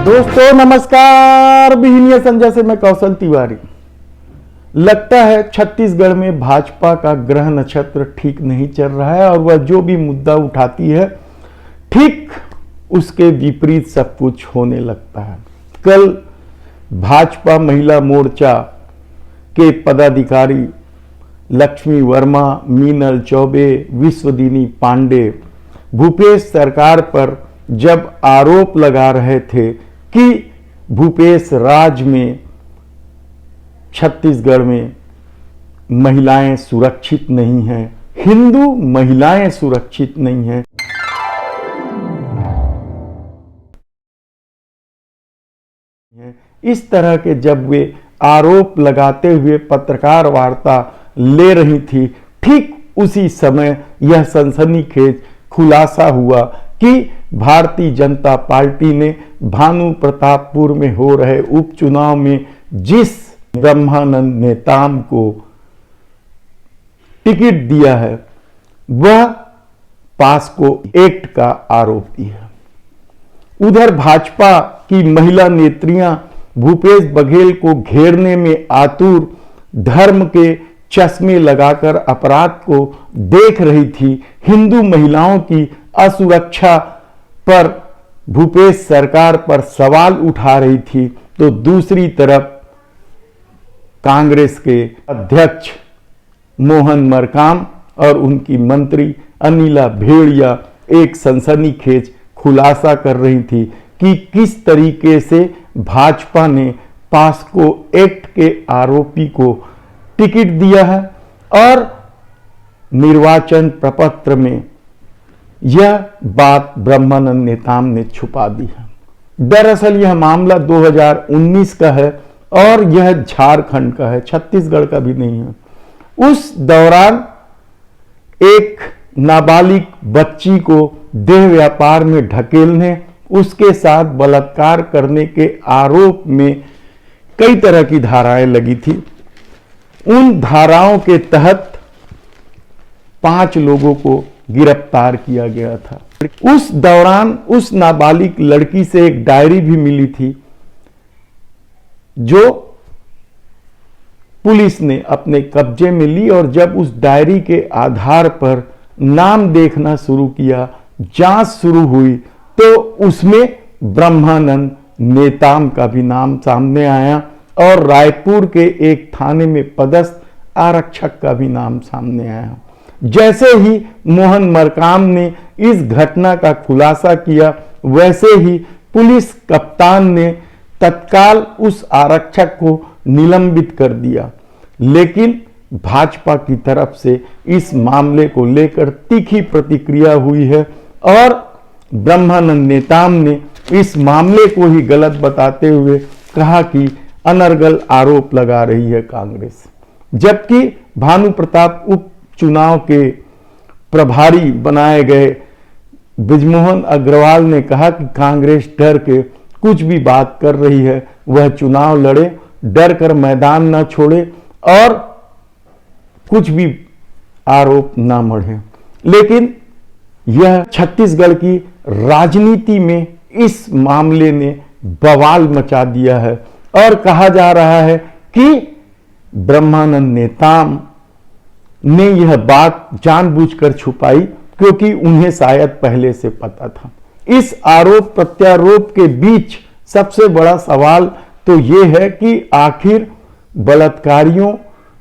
दोस्तों नमस्कार, बिहिनिया संजय से मैं कौशल तिवारी। लगता है छत्तीसगढ़ में भाजपा का ग्रह नक्षत्र ठीक नहीं चल रहा है और वह जो भी मुद्दा उठाती है ठीक उसके विपरीत सब कुछ होने लगता है। कल भाजपा महिला मोर्चा के पदाधिकारी लक्ष्मी वर्मा, मीनल चौबे, विश्वदिनी पांडे भूपेश सरकार पर जब आरोप लगा रहे थे कि भूपेश राज में छत्तीसगढ़ में महिलाएं सुरक्षित नहीं हैं, हिंदू महिलाएं सुरक्षित नहीं हैं, इस तरह के जब वे आरोप लगाते हुए पत्रकार वार्ता ले रही थी, ठीक उसी समय यह सनसनीखेज खुलासा हुआ कि भारतीय जनता पार्टी ने भानु प्रतापपुर में हो रहे उपचुनाव में जिस ब्रह्मानंद नेताम को टिकट दिया है वह पास्को एक्ट का आरोपी है। उधर भाजपा की महिला नेत्रियां भूपेश बघेल को घेरने में आतुर धर्म के चश्मे लगाकर अपराध को देख रही थी, हिंदू महिलाओं की असुरक्षा पर भूपेश सरकार पर सवाल उठा रही थी, तो दूसरी तरफ कांग्रेस के अध्यक्ष मोहन मरकाम और उनकी मंत्री अनिला भेड़िया एक सनसनीखेज खुलासा कर रही थी कि किस तरीके से भाजपा ने पास्को एक्ट के आरोपी को टिकट दिया है और निर्वाचन प्रपत्र में यह बात ब्रह्मानंद नेताम ने छुपा दी है। दरअसल यह मामला 2019 का है और यह झारखंड का है, छत्तीसगढ़ का भी नहीं है। उस दौरान एक नाबालिग बच्ची को देह व्यापार में ढकेलने, उसके साथ बलात्कार करने के आरोप में कई तरह की धाराएं लगी थी। उन धाराओं के तहत 5 लोगों को गिरफ्तार किया गया था। उस दौरान उस नाबालिग लड़की से एक डायरी भी मिली थी जो पुलिस ने अपने कब्जे में ली और जब उस डायरी के आधार पर नाम देखना शुरू किया, जांच शुरू हुई, तो उसमें ब्रह्मानंद नेताम का भी नाम सामने आया और रायपुर के एक थाने में पदस्थ आरक्षक का भी नाम सामने आया। जैसे ही मोहन मरकाम ने इस घटना का खुलासा किया, वैसे ही पुलिस कप्तान ने तत्काल उस आरक्षक को निलंबित कर दिया। लेकिन भाजपा की तरफ से इस मामले को लेकर तीखी प्रतिक्रिया हुई है और ब्रह्मानंद नेताम ने इस मामले को ही गलत बताते हुए कहा कि अनर्गल आरोप लगा रही है कांग्रेस। जबकि भानु प्रताप उपचुनाव के प्रभारी बनाए गए बृजमोहन अग्रवाल ने कहा कि कांग्रेस डर के कुछ भी बात कर रही है, वह चुनाव लड़े, डर कर मैदान न छोड़े और कुछ भी आरोप न मढ़े। लेकिन यह छत्तीसगढ़ की राजनीति में इस मामले ने बवाल मचा दिया है और कहा जा रहा है कि ब्रह्मानंद नेताम ने यह बात जानबूझकर छुपाई क्योंकि उन्हें शायद पहले से पता था। इस आरोप प्रत्यारोप के बीच सबसे बड़ा सवाल तो यह है कि आखिर बलात्कारियों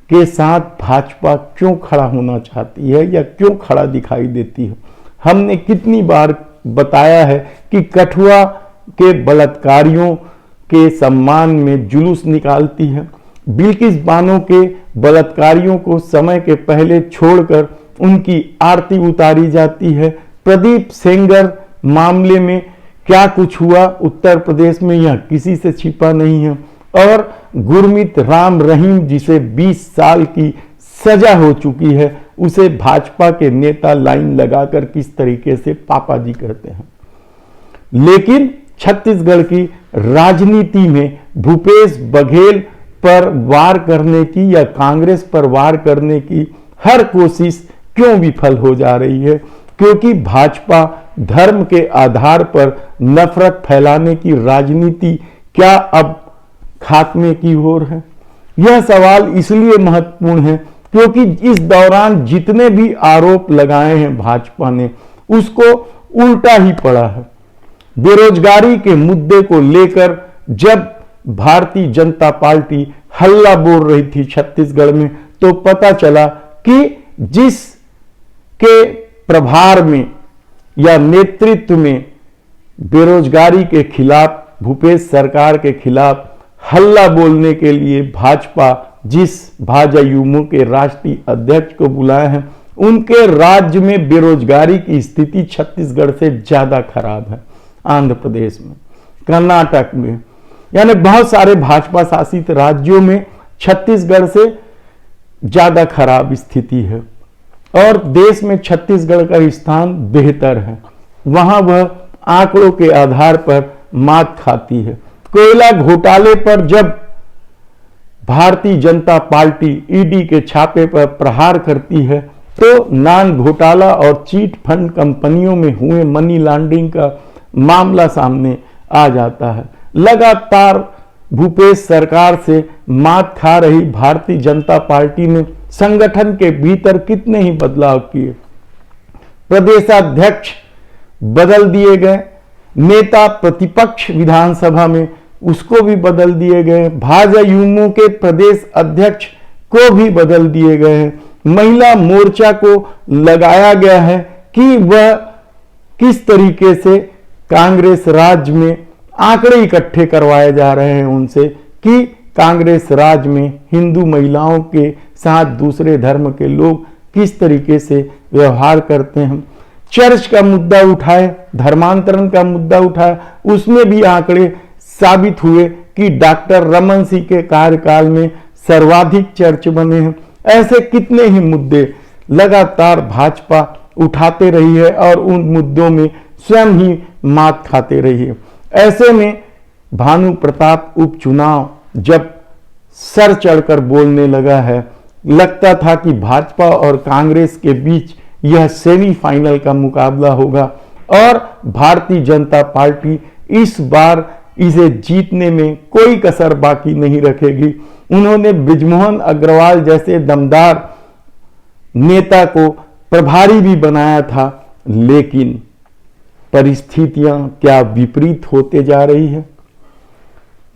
के साथ भाजपा क्यों खड़ा होना चाहती है या क्यों खड़ा दिखाई देती है। हमने कितनी बार बताया है कि कठुआ के बलात्कारियों के सम्मान में जुलूस निकालती है, बिल्किस बानो के बलात्कारियों को समय के पहले छोड़कर उनकी आरती उतारी जाती है। प्रदीप सेंगर मामले में क्या कुछ हुआ उत्तर प्रदेश में यह किसी से छिपा नहीं है और गुरमीत राम रहीम जिसे 20 साल की सजा हो चुकी है, उसे भाजपा के नेता लाइन लगाकर किस तरीके से पापाजी करते हैं। लेकिन छत्तीसगढ़ की राजनीति में भूपेश बघेल पर वार करने की या कांग्रेस पर वार करने की हर कोशिश क्यों विफल हो जा रही है क्योंकि भाजपा धर्म के आधार पर नफरत फैलाने की राजनीति क्या अब खात्मे की ओर है? यह सवाल इसलिए महत्वपूर्ण है क्योंकि इस दौरान जितने भी आरोप लगाए हैं भाजपा ने, उसको उल्टा ही पड़ा है। बेरोजगारी के मुद्दे को लेकर जब भारतीय जनता पार्टी हल्ला बोल रही थी छत्तीसगढ़ में, तो पता चला कि जिसके प्रभार में या नेतृत्व में बेरोजगारी के खिलाफ, भूपेश सरकार के खिलाफ हल्ला बोलने के लिए भाजपा जिस भाजयुमो के राष्ट्रीय अध्यक्ष को बुलाए हैं, उनके राज्य में बेरोजगारी की स्थिति छत्तीसगढ़ से ज्यादा खराब है। आंध्र प्रदेश में, कर्नाटक में, यानी बहुत सारे भाजपा शासित राज्यों में छत्तीसगढ़ से ज्यादा खराब स्थिति है और देश में छत्तीसगढ़ का स्थान बेहतर है। वहां वह आंकड़ों के आधार पर मात खाती है। कोयला घोटाले पर जब भारतीय जनता पार्टी ईडी के छापे पर प्रहार करती है, तो नान घोटाला और चीट फंड कंपनियों में हुए मनी लॉन्ड्रिंग का मामला सामने आ जाता है। लगातार भूपेश सरकार से मात खा रही भारतीय जनता पार्टी ने संगठन के भीतर कितने ही बदलाव किए। प्रदेशाध्यक्ष बदल दिए गए, नेता प्रतिपक्ष विधानसभा में उसको भी बदल दिए गए, भाजयुमो के प्रदेश अध्यक्ष को भी बदल दिए गए हैं। महिला मोर्चा को लगाया गया है कि वह किस तरीके से कांग्रेस राज्य में आंकड़े इकट्ठे करवाए जा रहे हैं उनसे कि कांग्रेस राज्य में हिंदू महिलाओं के साथ दूसरे धर्म के लोग किस तरीके से व्यवहार करते हैं। चर्च का मुद्दा उठाए, धर्मांतरण का मुद्दा उठाए, उसमें भी आंकड़े साबित हुए कि डॉक्टर रमन सिंह के कार्यकाल में सर्वाधिक चर्च बने हैं। ऐसे कितने ही मुद्दे लगातार भाजपा उठाते रही है और उन मुद्दों में स्वयं ही मात खाते रही है। ऐसे में भानु प्रताप उपचुनाव जब सर चढ़कर बोलने लगा है, लगता था कि भाजपा और कांग्रेस के बीच यह सेमीफाइनल का मुकाबला होगा और भारतीय जनता पार्टी इस बार इसे जीतने में कोई कसर बाकी नहीं रखेगी। उन्होंने बृजमोहन अग्रवाल जैसे दमदार नेता को प्रभारी भी बनाया था, लेकिन परिस्थितियां क्या विपरीत होते जा रही है।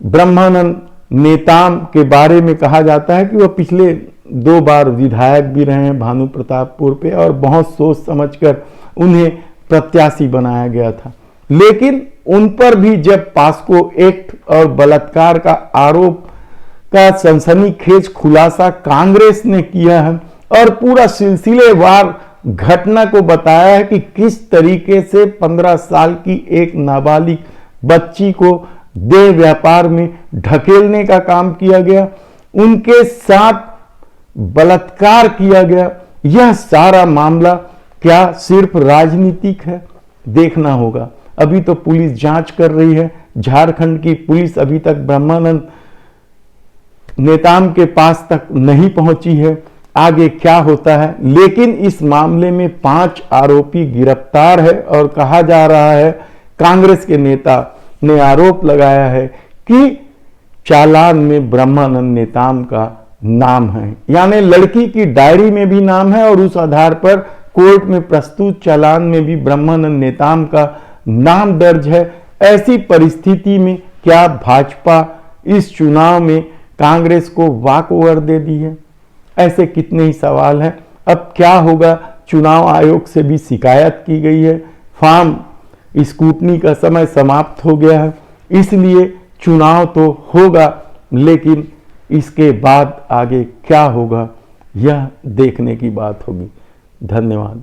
ब्रह्मानंद नेताम के बारे में कहा जाता है कि वह पिछले 2 बार विधायक भी रहे हैं भानु प्रतापपुर पे और बहुत सोच समझकर उन्हें प्रत्याशी बनाया गया था, लेकिन उन पर भी जब पास्को एक्ट और बलात्कार का आरोप का सनसनीखेज खुलासा कांग्रेस ने किया है और पूरा सिलसिलेवार घटना को बताया है कि किस तरीके से 15 साल की एक नाबालिग बच्ची को देह व्यापार में ढकेलने का काम किया गया, उनके साथ बलात्कार किया गया। यह सारा मामला क्या सिर्फ राजनीतिक है? देखना होगा। अभी तो पुलिस जांच कर रही है। झारखंड की पुलिस अभी तक ब्रह्मानंद नेताम के पास तक नहीं पहुंची है, आगे क्या होता है। लेकिन इस मामले में 5 आरोपी गिरफ्तार है और कहा जा रहा है, कांग्रेस के नेता ने आरोप लगाया है कि चालान में ब्रह्मानंद नेताम का नाम है, यानी लड़की की डायरी में भी नाम है और उस आधार पर कोर्ट में प्रस्तुत चालान में भी ब्रह्मानंद नेताम का नाम दर्ज है। ऐसी परिस्थिति में क्या भाजपा इस चुनाव में कांग्रेस को वॉक ओवर दे दी है? ऐसे कितने ही सवाल हैं। अब क्या होगा? चुनाव आयोग से भी शिकायत की गई है, फॉर्म स्क्रूटनी का समय समाप्त हो गया है, इसलिए चुनाव तो होगा, लेकिन इसके बाद आगे क्या होगा यह देखने की बात होगी। धन्यवाद।